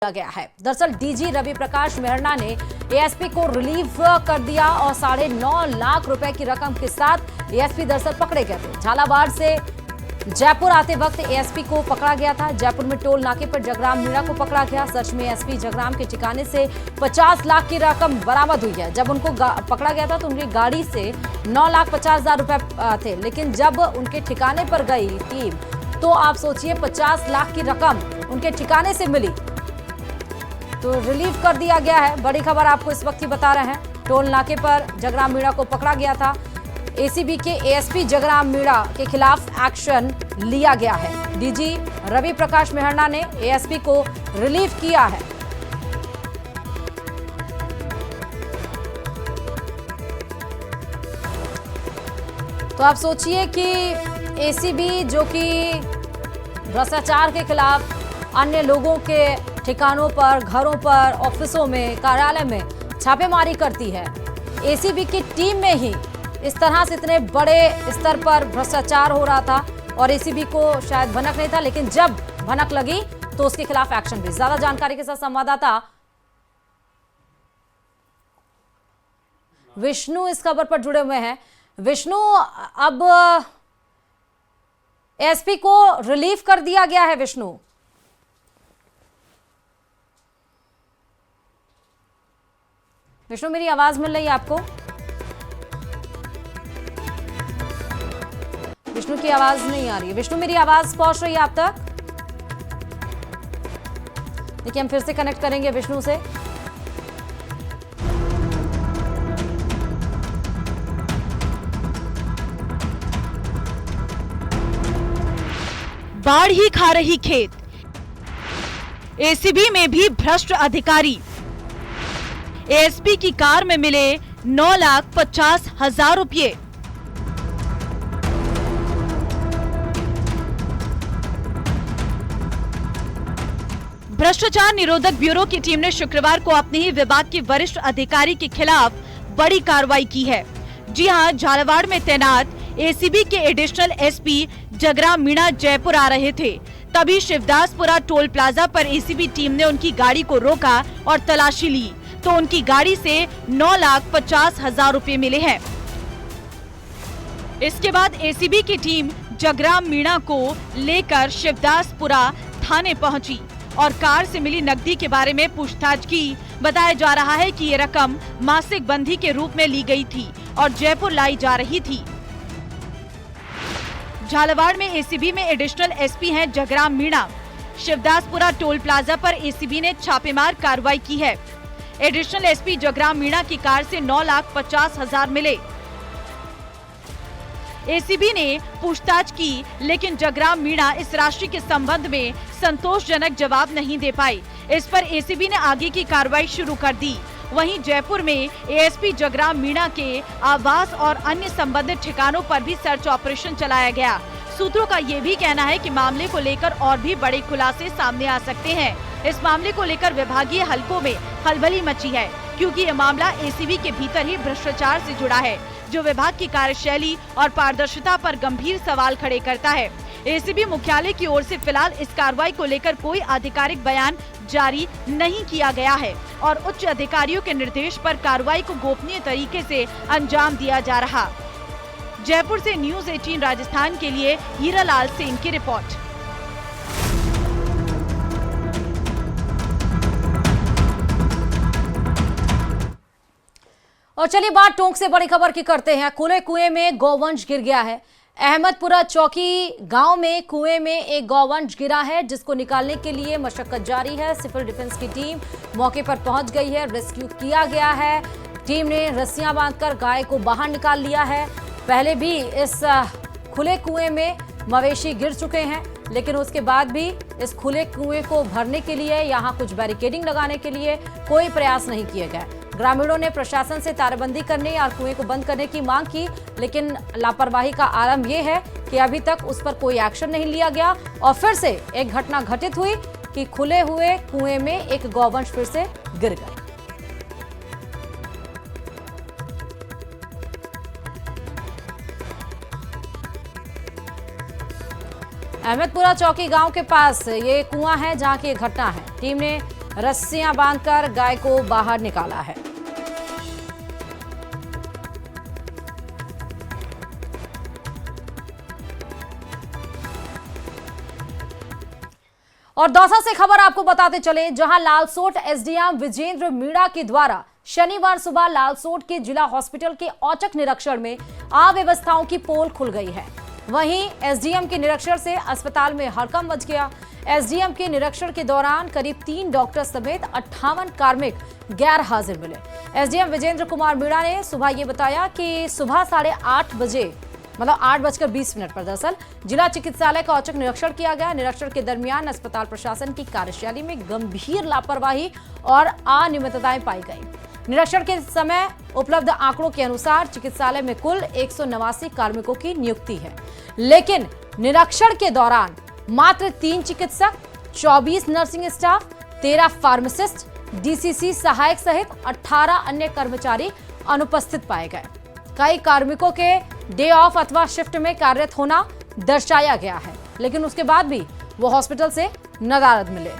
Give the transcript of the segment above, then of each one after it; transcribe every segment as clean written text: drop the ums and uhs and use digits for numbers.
किया गया है। दरअसल डीजी रवि प्रकाश मेहरना ने एएसपी को रिलीव कर दिया और 9.5 लाख रुपए की रकम के साथ एएसपी दरअसल पकड़े गए थे। झालावाड़ से जयपुर आते वक्त एएसपी को पकड़ा गया था। जयपुर में टोल नाके पर जगराम मीणा को पकड़ा गया। सच में एसपी जगराम के ठिकाने से 50 लाख की रकम बरामद हुई है। जब उनको पकड़ा गया था तो उनकी गाड़ी से 9,50,000 रुपए थे, लेकिन जब उनके ठिकाने पर गई टीम तो आप सोचिए 50 लाख की रकम उनके ठिकाने से मिली। तो रिलीव कर दिया गया है। बड़ी खबर आपको इस वक्त ही बता रहे हैं। टोल नाके पर जगराम मीणा को पकड़ा गया था। एसीबी के एएसपी जगराम मीणा के खिलाफ एक्शन लिया गया है। डीजी रवि प्रकाश मेहरना ने एएसपी को रिलीव किया है। तो आप सोचिए कि एसीबी जो कि भ्रष्टाचार के खिलाफ अन्य लोगों के ठिकानों पर, घरों पर, ऑफिसों में, कार्यालय में छापेमारी करती है। एसीबी की टीम में ही इस तरह से इतने बड़े स्तर पर भ्रष्टाचार हो रहा था और एसीबी को शायद भनक नहीं था, लेकिन जब भनक लगी तो उसके खिलाफ एक्शन भी। ज्यादा जानकारी के साथ संवाददाता विष्णु इस खबर पर जुड़े हुए हैं। विष्णु, अब एसपी को रिलीव कर दिया गया है। विष्णु मेरी आवाज मिल रही है आपको? विष्णु की आवाज नहीं आ रही है। विष्णु मेरी आवाज पहुंच रही है आप तक? देखिए हम फिर से कनेक्ट करेंगे विष्णु से। बाढ़ ही खा रही खेत, एसीबी में भी भ्रष्ट अधिकारी। एएसपी की कार में मिले 9,50,000 रुपये। भ्रष्टाचार निरोधक ब्यूरो की टीम ने शुक्रवार को अपने ही विभाग के वरिष्ठ अधिकारी के खिलाफ बड़ी कार्रवाई की है। जी हां, झालावाड़ में तैनात एसीबी के एडिशनल एसपी जगराम मीणा जयपुर आ रहे थे। तभी शिवदासपुरा टोल प्लाजा पर एसीबी टीम ने उनकी गाड़ी को रोका और तलाशी ली तो उनकी गाड़ी से 9,50,000 रुपए मिले हैं। इसके बाद एसीबी की टीम जगराम मीणा को लेकर शिवदासपुरा थाने पहुंची और कार से मिली नकदी के बारे में पूछताछ की। बताया जा रहा है कि ये रकम मासिक बंधी के रूप में ली गई थी और जयपुर लाई जा रही थी। झालावाड़ में एसीबी में एडिशनल एसपी हैं जगराम मीणा। शिवदासपुरा टोल प्लाजा पर एसीबी ने छापेमार कार्रवाई की है। एडिशनल एसपी जगराम मीणा की कार से 9,50,000 मिले। एसीबी ने पूछताछ की, लेकिन जगराम मीणा इस राशि के संबंध में संतोषजनक जवाब नहीं दे पाए। इस पर एसीबी ने आगे की कार्रवाई शुरू कर दी। वहीं जयपुर में एएसपी जगराम मीणा के आवास और अन्य संबंधित ठिकानों पर भी सर्च ऑपरेशन चलाया गया। सूत्रों का ये भी कहना है कि मामले को लेकर और भी बड़े खुलासे सामने आ सकते हैं। इस मामले को लेकर विभागीय हलकों में खलबली मची है, क्योंकि ये मामला एसीबी के भीतर ही भ्रष्टाचार से जुड़ा है, जो विभाग की कार्यशैली और पारदर्शिता पर गंभीर सवाल खड़े करता है। एसीबी मुख्यालय की ओर से फिलहाल इस कार्रवाई को लेकर कोई आधिकारिक बयान जारी नहीं किया गया है और उच्च अधिकारियों के निर्देश पर कार्रवाई को गोपनीय तरीके से अंजाम दिया जा रहा। जयपुर से न्यूज़ 18 राजस्थान के लिए हीरालाल सेन की रिपोर्ट। और चलिए बात टोंक से बड़ी खबर की करते हैं। खुले कुएं में गौवंश गिर गया है। अहमदपुरा चौकी गांव में कुएं में एक गौवंश गिरा है, जिसको निकालने के लिए मशक्कत जारी है। सिविल डिफेंस की टीम मौके पर पहुंच गई है। रेस्क्यू किया गया है। टीम ने रस्सियां बांधकर गाय को बाहर निकाल लिया है। पहले भी इस खुले कुएं में मवेशी गिर चुके हैं, लेकिन उसके बाद भी इस खुले कुएं को भरने के लिए, यहाँ कुछ बैरिकेडिंग लगाने के लिए कोई प्रयास नहीं किए गए। ग्रामीणों ने प्रशासन से तारबंदी करने और कुएं को बंद करने की मांग की, लेकिन लापरवाही का आरंभ ये है कि अभी तक उस पर कोई एक्शन नहीं लिया गया और फिर से एक घटना घटित हुई कि खुले हुए कुएं में एक गौवंश फिर से गिर गए। अहमदपुरा चौकी गांव के पास ये कुआं है जहां की घटना है। टीम ने रस्सियां बांधकर गाय को बाहर निकाला है। और दौसा से खबर आपको बताते चले, जहां लालसोट एसडीएम विजेंद्र मीणा के द्वारा शनिवार सुबह लालसोट के जिला हॉस्पिटल के औचक निरीक्षण में अव्यवस्थाओं की पोल खुल गई है। वहीं एसडीएम के निरीक्षण से अस्पताल में हड़कंप मच गया। एसडीएम के निरीक्षण के दौरान करीब 3 डॉक्टर समेत 58 कार्मिक गैर हाजिर मिले। एसडीएम विजेंद्र कुमार मीणा ने सुबह ये बताया कि सुबह 8:30 बजे मतलब 8:20 पर दरअसल जिला चिकित्सालय का औचक निरीक्षण किया गया। निरीक्षण के दरमियान अस्पताल प्रशासन की कार्यशैली में गंभीर लापरवाही और अनियमितताएं पाई गई। निरीक्षण के समय उपलब्ध आंकड़ों के अनुसार चिकित्सालय में कुल 189 कार्मिकों की नियुक्ति है, लेकिन निरीक्षण के दौरान मात्र 3 चिकित्सक, 24 नर्सिंग स्टाफ, 13 फार्मासिस्ट, डीसीसी सहायक सहित 18 अन्य कर्मचारी अनुपस्थित पाए गए। कई कार्मिकों के डे ऑफ अथवा शिफ्ट में कार्यरत होना दर्शाया गया है, लेकिन उसके बाद भी वो हॉस्पिटल से नदारद मिले।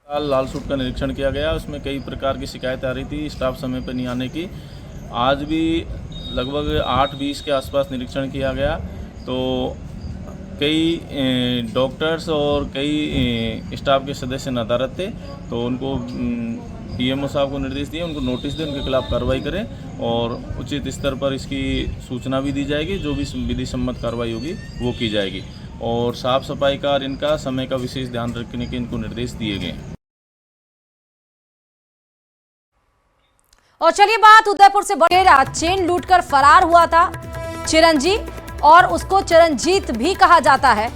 लालसूट का निरीक्षण किया गया, उसमें कई प्रकार की शिकायतें आ रही थी स्टाफ समय पर नहीं आने की। आज भी लगभग 8:20 के आसपास निरीक्षण किया गया, तो कई डॉक्टर्स और कई स्टाफ के सदस्य नदारद थे, तो उनको पीएमओ साहब को निर्देश दिए, उनको नोटिस दें, उनके खिलाफ कार्रवाई करें और उचित स्तर पर इसकी सूचना भी दी जाएगी। जो भी विधि सम्मत कार्रवाई होगी वो की जाएगी और साफ सफाई का और इनका समय का विशेष ध्यान रखने के इनको निर्देश दिए गए। और चलिए बात उदयपुर से बढ़ेरा चेन लूटकर फरार हुआ था चिरंजीत, और उसको चरणजीत भी कहा जाता है,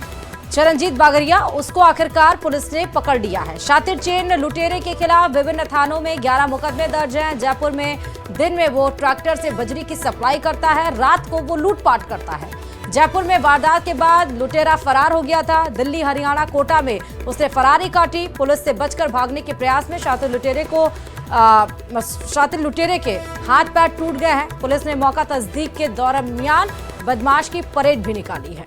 चरणजीत बागरिया, उसको आखिरकार पुलिस ने पकड़ लिया है। शातिर चेन लुटेरे के खिलाफ विभिन्न थानों में 11 मुकदमे दर्ज हैं। जयपुर में दिन में वो ट्रैक्टर से बजरी की सप्लाई करता है, रात को वो लूटपाट करता है। जयपुर में वारदात के बाद लुटेरा फरार हो गया था। दिल्ली, हरियाणा, कोटा में उसने फरारी काटी। पुलिस से बचकर भागने के प्रयास में शातिर लुटेरे के हाथ पैर टूट गए हैं। पुलिस ने मौका तस्दीक के दरमियान बदमाश की परेड भी निकाली है।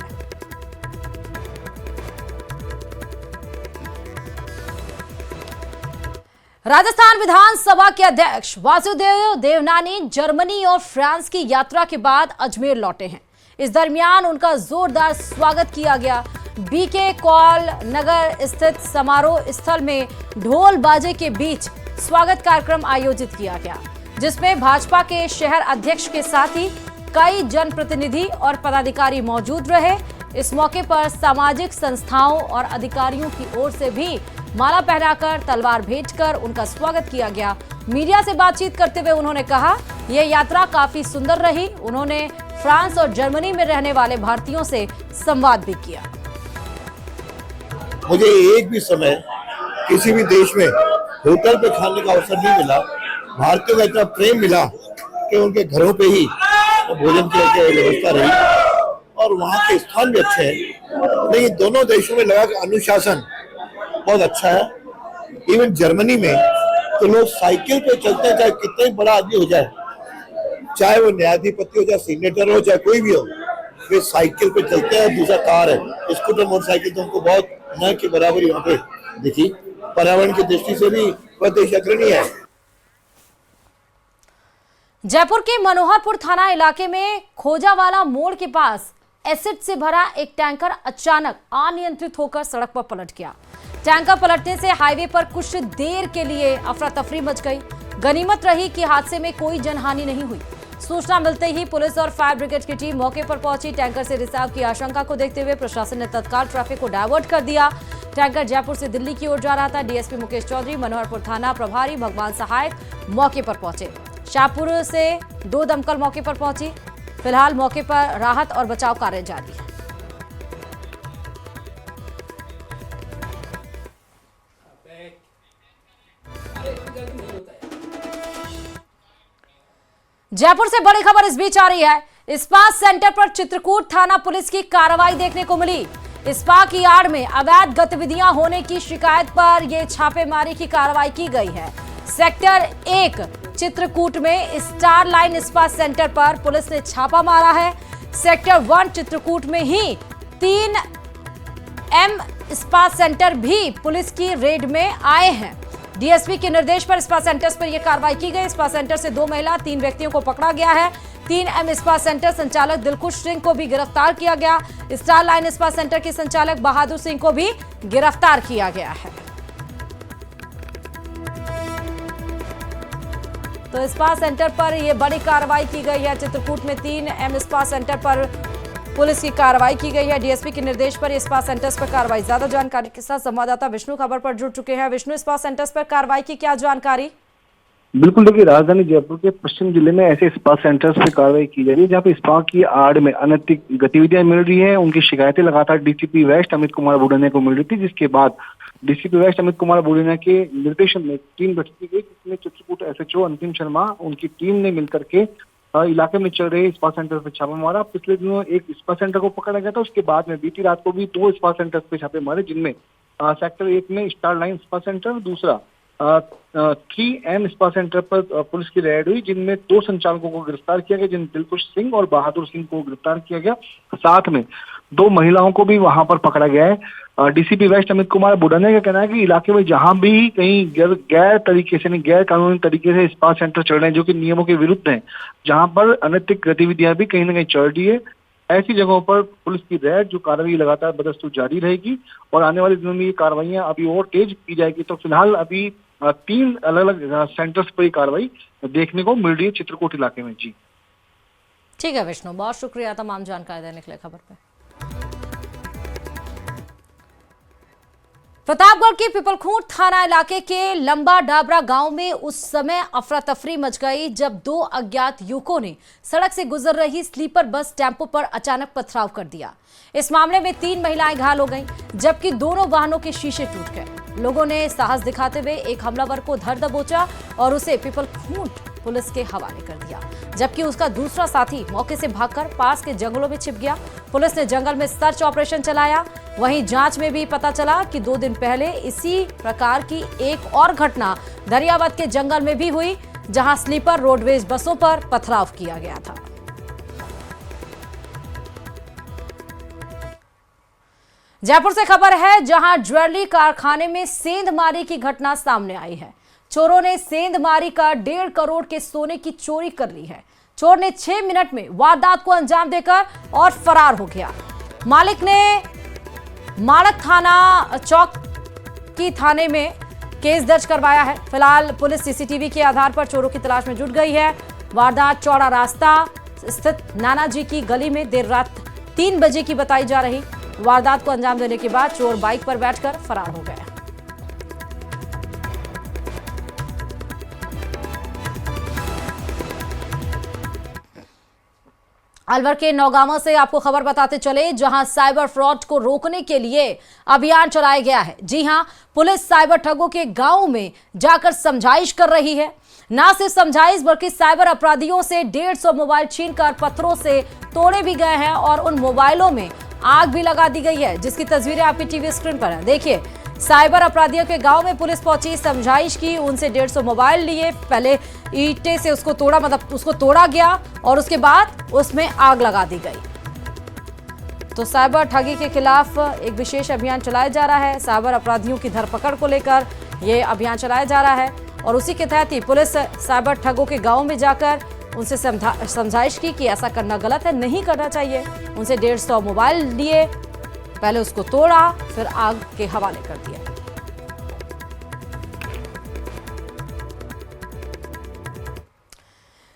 राजस्थान विधानसभा के अध्यक्ष वासुदेव देवनानी जर्मनी और फ्रांस की यात्रा के बाद अजमेर लौटे हैं। इस दरमियान उनका जोरदार स्वागत किया गया। बीके कौल नगर स्थित समारोह स्थल में ढोल बाजे के बीच स्वागत कार्यक्रम आयोजित किया गया, जिसमें भाजपा के शहर अध्यक्ष के साथ ही कई जनप्रतिनिधि और पदाधिकारी मौजूद रहे। इस मौके पर सामाजिक संस्थाओं और अधिकारियों की ओर से भी माला पहनाकर, तलवार भेंटकर उनका स्वागत किया गया। मीडिया से बातचीत करते हुए उन्होंने कहा, यह यात्रा काफी सुंदर रही। उन्होंने फ्रांस और जर्मनी में रहने वाले भारतीयों से संवाद भी किया। मुझे एक भी समय किसी भी देश में होटल पे खाने का अवसर नहीं मिला। भारतीयों का इतना प्रेम मिला कि उनके घरों पे ही भोजन की व्यवस्था रही और वहाँ के स्थान भी अच्छे हैं। लेकिन दोनों देशों में लगा कि अनुशासन बहुत अच्छा है। इवन जर्मनी में तो लोग साइकिल पे चलते हैं, चाहे कितना ही बड़ा आदमी हो जाए, चाहे वो न्यायाधिपति हो, चाहे सीनेटर हो, चाहे कोई भी हो, वे साइकिल पे चलते हैं। दूसरा कार है, स्कूटर, मोटरसाइकिल तो उनको बहुत न के बराबरी वहाँ पे दिखी। पर्यावरण की दृष्टि से भी वह देश अग्रणी है। जयपुर के मनोहरपुर थाना इलाके में खोजावाला मोड़ के पास एसिड से भरा एक टैंकर अचानक अनियंत्रित होकर सड़क पर पलट गया। टैंकर पलटने से हाईवे पर कुछ देर के लिए अफरा तफरी मच गई। गनीमत रही कि हादसे में कोई जनहानि नहीं हुई। सूचना मिलते ही पुलिस और फायर ब्रिगेड की टीम मौके पर पहुंची। टैंकर से रिसाव की आशंका को देखते हुए प्रशासन ने तत्काल ट्रैफिक को डायवर्ट कर दिया। टैंकर जयपुर से दिल्ली की ओर जा रहा था। डीएसपी मुकेश चौधरी, मनोहरपुर थाना प्रभारी भगवान सहायक मौके पर पहुंचे। शाहपुर से 2 दमकल मौके पर पहुंची। फिलहाल मौके पर राहत और बचाव कार्य जारी है। जयपुर से बड़ी खबर इस बीच आ रही है। इस्पात सेंटर पर चित्रकूट थाना पुलिस की कार्रवाई देखने को मिली। इस्पात की आड़ में अवैध गतिविधियां होने की शिकायत पर यह छापेमारी की कार्रवाई की गई है। सेक्टर 1 चित्रकूट में स्टार लाइन इस्पात सेंटर पर पुलिस ने छापा मारा है। सेक्टर 1 चित्रकूट में ही 3 M स्पा सेंटर भी पुलिस की रेड में आए हैं। डीएसपी के निर्देश पर स्पा सेंटर्स पर यह कार्रवाई की गई। स्पा सेंटर से 2 महिला 3 व्यक्तियों को पकड़ा गया है। 3M स्पा सेंटर संचालक दिलखुश सिंह को भी गिरफ्तार किया गया। स्टार लाइन स्पा सेंटर के संचालक बहादुर सिंह को भी गिरफ्तार किया गया है। तो स्पा सेंटर पर यह बड़ी कार्रवाई की गई है। चित्रकूट में 3M स्पा सेंटर पर पुलिस की कार्रवाई की गई है। डीएसपी के निर्देश पर स्पा सेंटर्स पर कार्रवाई। ज्यादा जानकारी के साथ संवाददाता विष्णु खबर पर जुड़ चुके हैं। विष्णु, स्पा सेंटर्स पर कार्रवाई की क्या जानकारी? बिल्कुल, देखिए राजधानी जयपुर के पश्चिम जिले में ऐसे स्पा सेंटर्स पे कार्रवाई की जा रही है जहाँ पे स्पा की आड़ में अनैतिक गतिविधियां मिल रही है। उनकी शिकायतें लगातार डीसीपी वेस्ट अमित कुमार बुढ़ानिया को मिल रही थी, जिसके बाद डीसीपी वेस्ट अमित कुमार बुढ़ानिया के निर्देशन में टीम गठित की गई, जिसमें चित्रकूट एसएचओ अंतिम शर्मा उनकी टीम ने मिलकर के इलाके में चल रहे स्पा सेंटर पे छापा मारा। पिछले दिनों एक स्पा सेंटर को पकड़ा गया था, उसके बाद में बीती रात को भी 2 स्पा सेंटर पे छापे मारे, जिनमें सेक्टर 1 में स्टार लाइन स्पा सेंटर, दूसरा 3M स्पा सेंटर पर पुलिस की रेड हुई, जिनमें 2 संचालकों को गिरफ्तार किया गया, जिन दिलखुश सिंह और बहादुर सिंह को गिरफ्तार किया गया। साथ में 2 महिलाओं को भी वहां पर पकड़ा गया है। डीसीपी वेस्ट अमित कुमार बुढ़ानिया का कहना है कि इलाके में जहां भी कहीं गैर तरीके से गैर कानूनी तरीके से स्पा सेंटर चल रहे हैं जो कि नियमों के विरुद्ध हैं, जहां पर अनैतिक गतिविधियां भी कहीं ना कहीं चल रही है, ऐसी जगहों पर पुलिस की रेड जो कार्रवाई लगातार बदस्तूर जारी रहेगी और आने वाले दिनों में ये कार्रवाइयां अभी और तेज की जाएगी। तो फिलहाल अभी 3 अलग अलग सेंटर्स पर कार्रवाई देखने को मिल रही है चित्रकूट इलाके में। जी ठीक है विष्णु, बहुत शुक्रिया तमाम जानकारी देने के लिए खबर पे। प्रतापगढ़ के पिपलखूंट थाना इलाके के लंबा डाबरा गांव में उस समय अफरा तफरी मच गई जब 2 अज्ञात युवकों ने सड़क से गुजर रही स्लीपर बस टेम्पो पर अचानक पथराव कर दिया। इस मामले में 3 महिलाएं घायल हो गईं, जबकि दोनों वाहनों के शीशे टूट गए। लोगों ने साहस दिखाते हुए एक हमलावर को धर दबोचा और उसे पिपलखूंट पुलिस के हवाले कर दिया, जबकि उसका दूसरा साथी मौके से भागकर पास के जंगलों में छिप गया। पुलिस ने जंगल में सर्च ऑपरेशन चलाया। वहीं जांच में भी पता चला कि 2 दिन पहले इसी प्रकार की एक और घटना दरियावत के जंगल में भी हुई, जहां स्लीपर रोडवेज बसों पर पथराव किया गया था। जयपुर से खबर है, जहां ज्वेलरी कारखाने में सेंधमारी की घटना सामने आई है। चोरों ने सेंधमारी का 1.5 करोड़ के सोने की चोरी कर ली है। चोर ने 6 मिनट में वारदात को अंजाम देकर और फरार हो गया। मालिक ने माणक थाना चौक की थाने में केस दर्ज करवाया है। फिलहाल पुलिस सीसीटीवी के आधार पर चोरों की तलाश में जुट गई है। वारदात चौड़ा रास्ता स्थित नानाजी की गली में देर रात 3 बजे की बताई जा रही। वारदात को अंजाम देने के बाद चोर बाइक पर बैठकर फरार हो गए। अलवर के नौगांवा से आपको खबर बताते चले, जहां साइबर फ्रॉड को रोकने के लिए अभियान चलाया गया है। जी हां, पुलिस साइबर ठगों के गांव में जाकर समझाइश कर रही है। ना सिर्फ समझाइश बल्कि साइबर अपराधियों से 150 मोबाइल छीनकर पत्थरों से तोड़े भी गए हैं और उन मोबाइलों में आग भी लगा दी गई है, जिसकी तस्वीरें आपकी टीवी स्क्रीन पर है। देखिए, साइबर अपराधियों के गांव में पुलिस पहुंची, समझाइश की, उनसे 150 मोबाइल लिए। पहले ईंटे से उसको तोड़ा, मतलब उसको तोड़ा गया और उसके बाद उसमें आग लगा दी गई। तो साइबर ठगी के खिलाफ एक विशेष अभियान चलाया जा रहा है। साइबर अपराधियों की धरपकड़ को लेकर यह अभियान चलाया जा रहा है और उसी के तहत ही पुलिस साइबर ठगों के गाँव में जाकर उनसे समझाइश की कि ऐसा करना गलत है, नहीं करना चाहिए। उनसे 150 मोबाइल लिए, पहले उसको तोड़ा, फिर आग के हवाले कर दिया।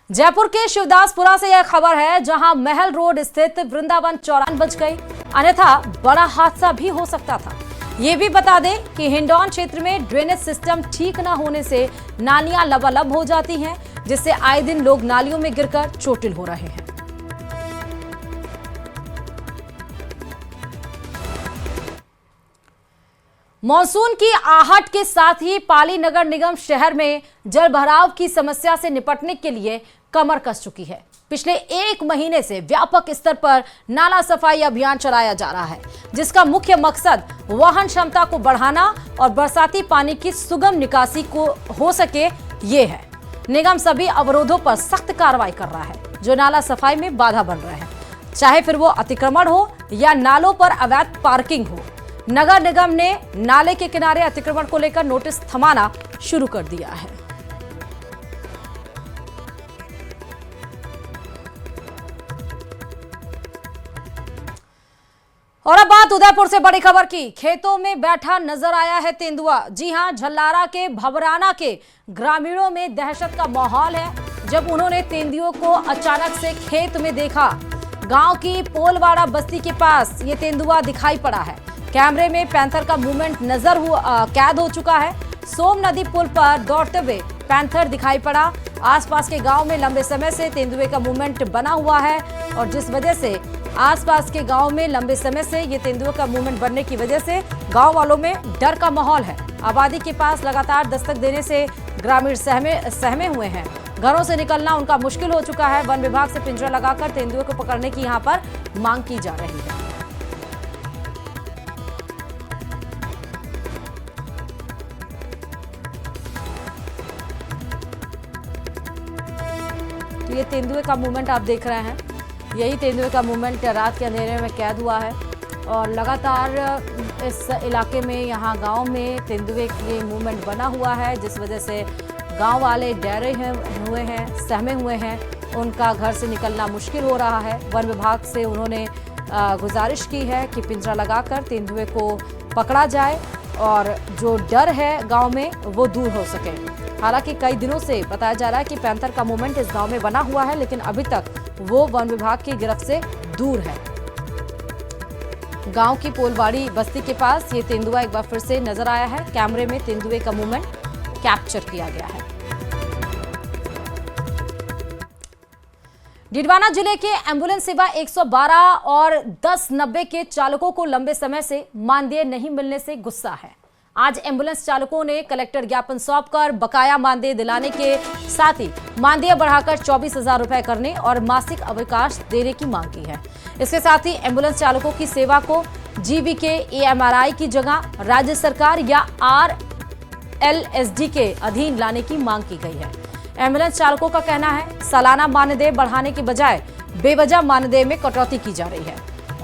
जयपुर के शिवदासपुरा से यह खबर है, जहां महल रोड स्थित वृंदावन चौराहा बच गई, अन्यथा बड़ा हादसा भी हो सकता था। ये भी बता दें कि हिंडौन क्षेत्र में ड्रेनेज सिस्टम ठीक न होने से नालियां लबालब हो जाती हैं, जिससे आए दिन लोग नालियों में गिरकर चोटिल हो रहे हैं। मॉनसून की आहट के साथ ही पाली नगर निगम शहर में जलभराव की समस्या से निपटने के लिए कमर कस चुकी है। पिछले 1 महीने से व्यापक स्तर पर नाला सफाई अभियान चलाया जा रहा है, जिसका मुख्य मकसद वहन क्षमता को बढ़ाना और बरसाती पानी की सुगम निकासी को हो सके ये है। निगम सभी अवरोधों पर सख्त कार्रवाई कर रहा है जो नाला सफाई में बाधा बन रहे हैं, चाहे फिर वो अतिक्रमण हो या नालों पर अवैध पार्किंग हो। नगर निगम ने नाले के किनारे अतिक्रमण को लेकर नोटिस थमाना शुरू कर दिया है। और अब बात उदयपुर से बड़ी खबर की। खेतों में बैठा नजर आया है तेंदुआ। जी हां, झल्लारा के भबराना के ग्रामीणों में दहशत का माहौल है जब उन्होंने तेंदुओं को अचानक से खेत में देखा। गांव की पोलवाड़ा बस्ती के पास ये तेंदुआ दिखाई पड़ा है। कैमरे में पैंथर का मूवमेंट कैद हो चुका है। सोम नदी पुल पर दौड़ते हुए पैंथर दिखाई पड़ा। आसपास के गांव में लंबे समय से तेंदुए का मूवमेंट बना हुआ है और जिस वजह से आसपास के गांव में लंबे समय से ये तेंदुओं का मूवमेंट बनने की वजह से गांव वालों में डर का माहौल है। आबादी के पास लगातार दस्तक देने से ग्रामीण सहमे हुए हैं। घरों से निकलना उनका मुश्किल हो चुका है। वन विभाग से पिंजरा लगाकर तेंदुए को पकड़ने की यहां पर मांग की जा रही है। तो ये तेंदुए का मूवमेंट आप देख रहे हैं। यही तेंदुए का मूवमेंट रात के अंधेरे में कैद हुआ है और लगातार इस इलाके में, यहाँ गांव में तेंदुए के मूवमेंट बना हुआ है, जिस वजह से गांव वाले डरे हुए हैं, सहमे हुए हैं। उनका घर से निकलना मुश्किल हो रहा है। वन विभाग से उन्होंने गुजारिश की है कि पिंजरा लगाकर तेंदुए को पकड़ा जाए और जो डर है गांव में वो दूर हो सके। हालांकि कई दिनों से बताया जा रहा है कि पैंथर का मूवमेंट इस गांव में बना हुआ है, लेकिन अभी तक वो वन विभाग की गिरफ्त से दूर है। गांव की पोलवाड़ी बस्ती के पास ये तेंदुआ एक बार फिर से नजर आया है। कैमरे में तेंदुए का मूवमेंट कैप्चर किया गया है। डिडवाना जिले के एम्बुलेंस सेवा 112 और 1090 के चालकों को लंबे समय से मानदेय नहीं मिलने से गुस्सा है। आज एम्बुलेंस चालकों ने कलेक्टर ज्ञापन सौंपकर बकाया मानदेय दिलाने के साथ ही मानदेय बढ़ाकर 24,000 रुपए करने और मासिक अवकाश देने की मांग की है। इसके साथ ही एम्बुलेंस चालकों की सेवा को जीवीके एएमआरआई की जगह राज्य सरकार या आरएलएसडी के अधीन लाने की मांग की गई है। एम्बुलेंस चालकों का कहना है सालाना मानदेय बढ़ाने की बजाय बेवजह मानदेय में कटौती की जा रही है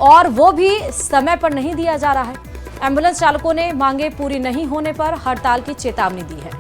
और वो भी समय पर नहीं दिया जा रहा है। एम्बुलेंस चालकों ने मांगे पूरी नहीं होने पर हड़ताल की चेतावनी दी है।